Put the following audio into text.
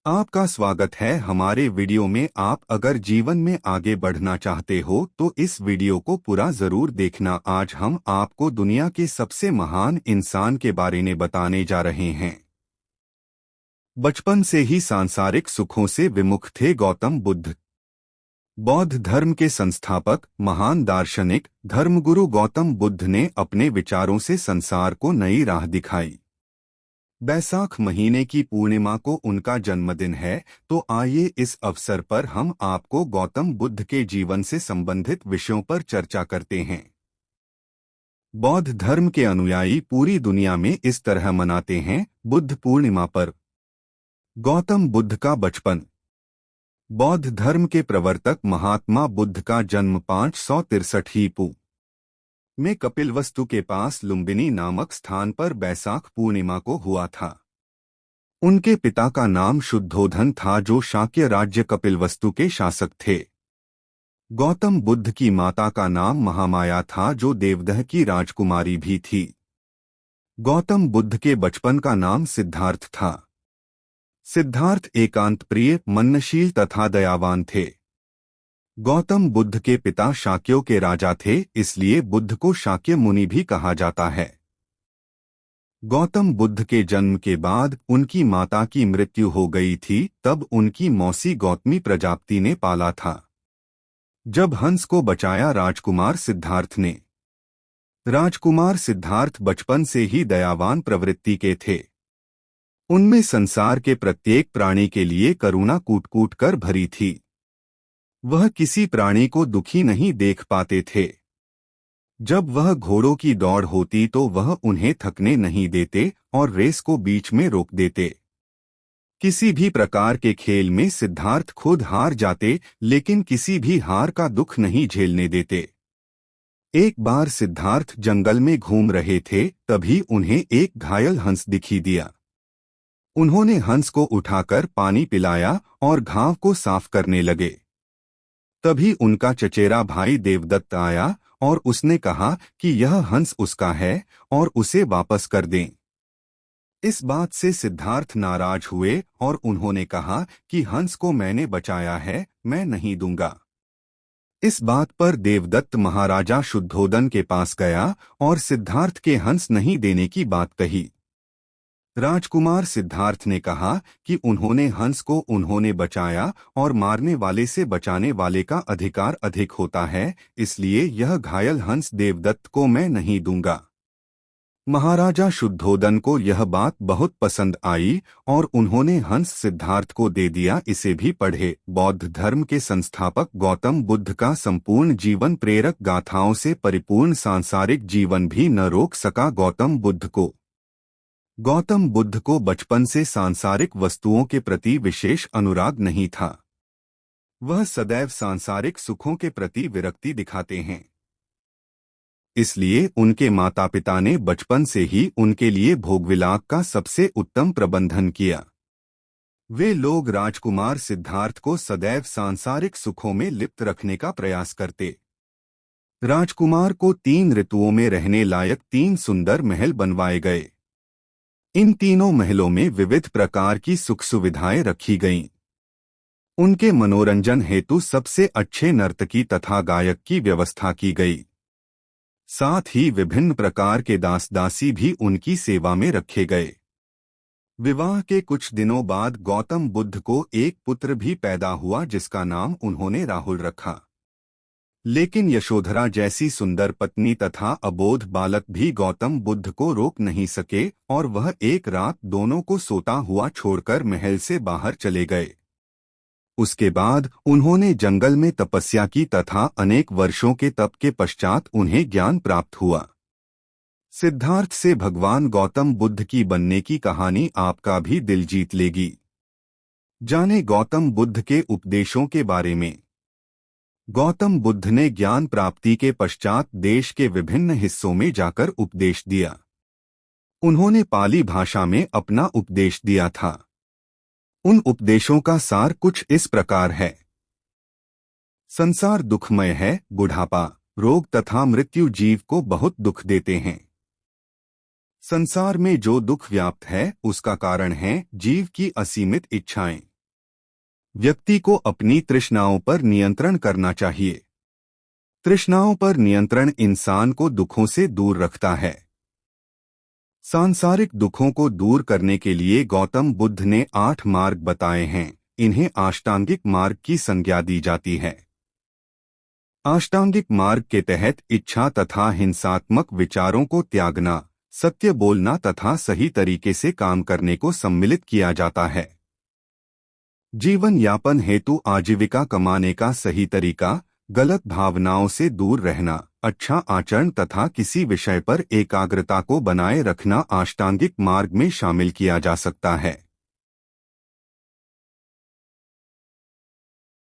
आपका स्वागत है हमारे वीडियो में। आप अगर जीवन में आगे बढ़ना चाहते हो तो इस वीडियो को पूरा जरूर देखना। आज हम आपको दुनिया के सबसे महान इंसान के बारे में बताने जा रहे हैं। बचपन से ही सांसारिक सुखों से विमुख थे गौतम बुद्ध। बौद्ध धर्म के संस्थापक, महान दार्शनिक, धर्मगुरु गौतम बुद्ध ने अपने विचारों से संसार को नई राह दिखाई। बैसाख महीने की पूर्णिमा को उनका जन्मदिन है, तो आइए इस अवसर पर हम आपको गौतम बुद्ध के जीवन से संबंधित विषयों पर चर्चा करते हैं। बौद्ध धर्म के अनुयायी पूरी दुनिया में इस तरह मनाते हैं। बुद्ध पूर्णिमा पर गौतम बुद्ध का बचपन। बौद्ध धर्म के प्रवर्तक महात्मा बुद्ध का जन्म 563 ईपू में कपिलवस्तु के पास लुम्बिनी नामक स्थान पर बैसाख पूर्णिमा को हुआ था। उनके पिता का नाम शुद्धोधन था, जो शाक्य राज्य कपिलवस्तु के शासक थे। गौतम बुद्ध की माता का नाम महामाया था, जो देवदह की राजकुमारी भी थी। गौतम बुद्ध के बचपन का नाम सिद्धार्थ था। सिद्धार्थ एकांत प्रिय, मननशील तथा दयावान थे। गौतम बुद्ध के पिता शाक्यों के राजा थे, इसलिए बुद्ध को शाक्य मुनि भी कहा जाता है। गौतम बुद्ध के जन्म के बाद उनकी माता की मृत्यु हो गई थी, तब उनकी मौसी गौतमी प्रजापति ने पाला था। जब हंस को बचाया राजकुमार सिद्धार्थ ने। राजकुमार सिद्धार्थ बचपन से ही दयावान प्रवृत्ति के थे। उनमें संसार के प्रत्येक प्राणी के लिए करुणा कूट कूट कर भरी थी। वह किसी प्राणी को दुखी नहीं देख पाते थे। जब वह घोड़ों की दौड़ होती तो वह उन्हें थकने नहीं देते और रेस को बीच में रोक देते। किसी भी प्रकार के खेल में सिद्धार्थ खुद हार जाते, लेकिन किसी भी हार का दुख नहीं झेलने देते। एक बार सिद्धार्थ जंगल में घूम रहे थे, तभी उन्हें एक घायल हंस दिखी दिया। उन्होंने हंस को उठाकर पानी पिलाया और घाव को साफ करने लगे। तभी उनका चचेरा भाई देवदत्त आया और उसने कहा कि यह हंस उसका है और उसे वापस कर दें। इस बात से सिद्धार्थ नाराज हुए और उन्होंने कहा कि हंस को मैंने बचाया है, मैं नहीं दूंगा। इस बात पर देवदत्त महाराजा शुद्धोधन के पास गया और सिद्धार्थ के हंस नहीं देने की बात कही। राजकुमार सिद्धार्थ ने कहा कि उन्होंने हंस को उन्होंने बचाया और मारने वाले से बचाने वाले का अधिकार अधिक होता है, इसलिए यह घायल हंस देवदत्त को मैं नहीं दूंगा। महाराजा शुद्धोधन को यह बात बहुत पसंद आई और उन्होंने हंस सिद्धार्थ को दे दिया। इसे भी पढ़े। बौद्ध धर्म के संस्थापक गौतम बुद्ध का संपूर्ण जीवन प्रेरक गाथाओं से परिपूर्ण। सांसारिक जीवन भी न रोक सका गौतम बुद्ध को। गौतम बुद्ध को बचपन से सांसारिक वस्तुओं के प्रति विशेष अनुराग नहीं था। वह सदैव सांसारिक सुखों के प्रति विरक्ति दिखाते हैं। इसलिए उनके माता पिता ने बचपन से ही उनके लिए भोगविलास का सबसे उत्तम प्रबंधन किया। वे लोग राजकुमार सिद्धार्थ को सदैव सांसारिक सुखों में लिप्त रखने का प्रयास करते। राजकुमार को 3 ऋतुओं में रहने लायक 3 सुंदर महल बनवाए गए। इन तीनों महलों में विविध प्रकार की सुख सुविधाएं रखी गईं। उनके मनोरंजन हेतु सबसे अच्छे नर्तकी तथा गायक की व्यवस्था की गई। साथ ही विभिन्न प्रकार के दास दासी भी उनकी सेवा में रखे गए। विवाह के कुछ दिनों बाद गौतम बुद्ध को एक पुत्र भी पैदा हुआ, जिसका नाम उन्होंने राहुल रखा। लेकिन यशोधरा जैसी सुंदर पत्नी तथा अबोध बालक भी गौतम बुद्ध को रोक नहीं सके और वह एक रात दोनों को सोता हुआ छोड़कर महल से बाहर चले गए। उसके बाद उन्होंने जंगल में तपस्या की तथा अनेक वर्षों के तप के पश्चात उन्हें ज्ञान प्राप्त हुआ। सिद्धार्थ से भगवान गौतम बुद्ध की बनने की कहानी आपका भी दिल जीत लेगी। जाने गौतम बुद्ध के उपदेशों के बारे में। गौतम बुद्ध ने ज्ञान प्राप्ति के पश्चात देश के विभिन्न हिस्सों में जाकर उपदेश दिया। उन्होंने पाली भाषा में अपना उपदेश दिया था। उन उपदेशों का सार कुछ इस प्रकार है। संसार दुखमय है, बुढ़ापा, रोग तथा मृत्यु जीव को बहुत दुख देते हैं। संसार में जो दुख व्याप्त है उसका कारण है जीव की असीमित इच्छाएं। व्यक्ति को अपनी तृष्णाओं पर नियंत्रण करना चाहिए। तृष्णाओं पर नियंत्रण इंसान को दुखों से दूर रखता है। सांसारिक दुखों को दूर करने के लिए गौतम बुद्ध ने 8 मार्ग बताए हैं। इन्हें अष्टांगिक मार्ग की संज्ञा दी जाती है। अष्टांगिक मार्ग के तहत इच्छा तथा हिंसात्मक विचारों को त्यागना, सत्य बोलना तथा सही तरीके से काम करने को सम्मिलित किया जाता है। जीवन यापन हेतु आजीविका कमाने का सही तरीका, गलत भावनाओं से दूर रहना, अच्छा आचरण तथा किसी विषय पर एकाग्रता को बनाए रखना अष्टांगिक मार्ग में शामिल किया जा सकता है।